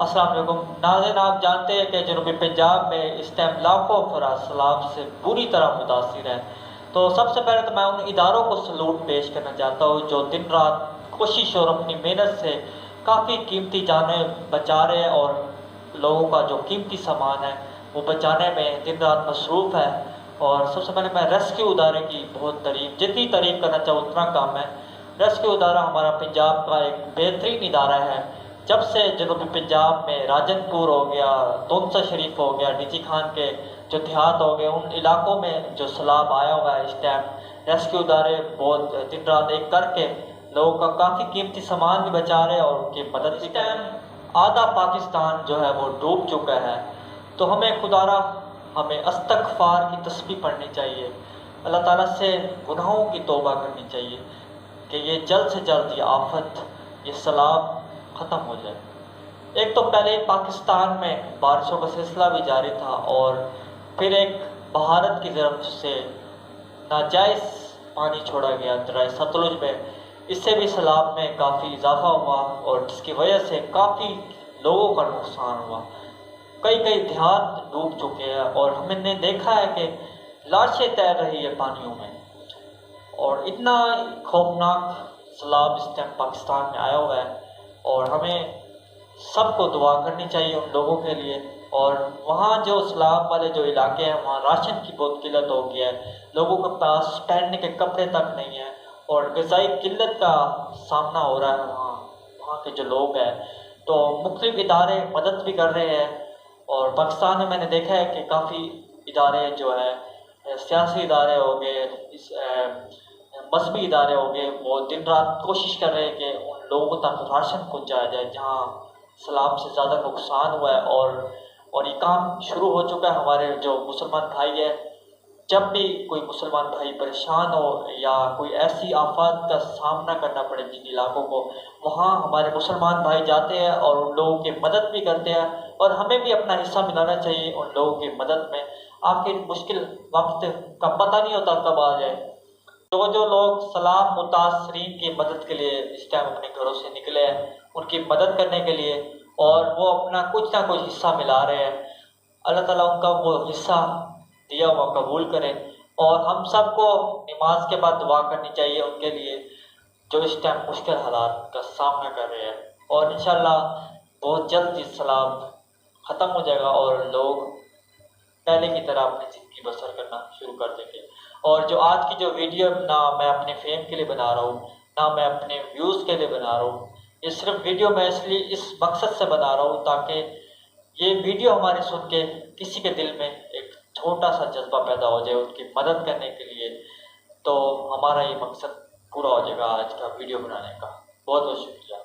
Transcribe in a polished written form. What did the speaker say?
السلام علیکم ناظرین، آپ جانتے ہیں کہ جنوبی پنجاب میں اس ٹائم لاکھوں افراد سیلاب سے بری طرح متاثر ہیں۔ تو سب سے پہلے تو میں ان اداروں کو سلوٹ پیش کرنا چاہتا ہوں جو دن رات کوشش اور اپنی محنت سے کافی قیمتی جانیں بچا رہے ہیں اور لوگوں کا جو قیمتی سامان ہے وہ بچانے میں دن رات مصروف ہے۔ اور سب سے پہلے میں ریسکیو ادارے کی بہت جتنی تعریف کرنا چاہوں اتنا کم ہے۔ ریسکیو ادارہ ہمارا پنجاب کا ایک بہترین ادارہ ہے۔ جب سے جنوبی پنجاب میں راجن پور ہو گیا، تونسا شریف ہو گیا، ڈی جی خان کے جو دیہات ہو گئے، ان علاقوں میں جو سیلاب آیا ہوا ہے اس ٹائم ریسکیو ادارے بہت دن رات ایک کر کے لوگوں کا کافی قیمتی سامان بھی بچا رہے ہیں اور ان کی مدد بھی کر رہے ہیں۔ آدھا پاکستان جو ہے وہ ڈوب چکا ہے، تو ہمیں استغفار کی تسبیح پڑھنی چاہیے، اللہ تعالیٰ سے گناہوں کی توبہ کرنی چاہیے کہ یہ جلد سے جلد یہ آفت، یہ سیلاب ختم ہو جائے۔ ایک تو پہلے پاکستان میں بارشوں کا سلسلہ بھی جاری تھا اور پھر ایک بھارت کی طرف سے ناجائز پانی چھوڑا گیا دریا ستلج میں، اس سے بھی سیلاب میں کافی اضافہ ہوا اور جس کی وجہ سے کافی لوگوں کا نقصان ہوا۔ کئی دیہات ڈوب چکے ہیں اور ہم نے دیکھا ہے کہ لاشیں تیر رہی ہے پانیوں میں، اور اتنا خوفناک سیلاب اس ٹائم پاکستان میں آیا ہوا ہے، اور ہمیں سب کو دعا کرنی چاہیے ان لوگوں کے لیے۔ اور وہاں جو سیلاب والے جو علاقے ہیں وہاں راشن کی بہت قلت ہو گیا ہے، لوگوں کے پاس پہننے کے کپڑے تک نہیں ہیں اور غذائی قلت کا سامنا ہو رہا ہے وہاں کے جو لوگ ہیں۔ تو مختلف ادارے مدد بھی کر رہے ہیں، اور پاکستان میں نے دیکھا ہے کہ کافی ادارے جو ہے سیاسی ادارے ہو گئے، مذہبی ادارے ہو گئے، وہ دن رات کوشش کر رہے ہیں کہ ان لوگوں تک راشن پہنچایا جائے جہاں سیلاب سے زیادہ نقصان ہوا ہے۔ اور یہ کام شروع ہو چکا ہے۔ ہمارے جو مسلمان بھائی ہیں، جب بھی کوئی مسلمان بھائی پریشان ہو یا کوئی ایسی آفات کا سامنا کرنا پڑے جن علاقوں کو، وہاں ہمارے مسلمان بھائی جاتے ہیں اور ان لوگوں کی مدد بھی کرتے ہیں، اور ہمیں بھی اپنا حصہ ملانا چاہیے ان لوگوں کی مدد میں۔ آپ کے مشکل وقت کا پتہ نہیں ہوتا کب آ جائے۔ جو لوگ سیلاب متاثرین کی مدد کے لیے اس ٹائم اپنے گھروں سے نکلے ہیں، ان کی مدد کرنے کے لیے، اور وہ اپنا کچھ نہ کچھ حصہ ملا رہے ہیں، اللہ تعالیٰ ان کا وہ حصہ دیا ہوا قبول کرے۔ اور ہم سب کو نماز کے بعد دعا کرنی چاہیے ان کے لیے جو اس ٹائم مشکل حالات کا سامنا کر رہے ہیں، اور انشاءاللہ بہت جلد یہ سیلاب ختم ہو جائے گا اور لوگ پہلے کی طرح اپنی زندگی بسر کرنا شروع کر دیں گے۔ اور جو آج کی جو ویڈیو نہ میں اپنے فیم کے لیے بنا رہا ہوں، نہ میں اپنے ویوز کے لیے بنا رہا ہوں، یہ صرف ویڈیو میں اس مقصد سے بنا رہا ہوں تاکہ یہ ویڈیو ہمارے سن کے کسی کے دل میں ایک چھوٹا سا جذبہ پیدا ہو جائے ان کی مدد کرنے کے لیے، تو ہمارا یہ مقصد پورا ہو جائے گا آج کا ویڈیو بنانے کا۔ بہت بہت شکریہ۔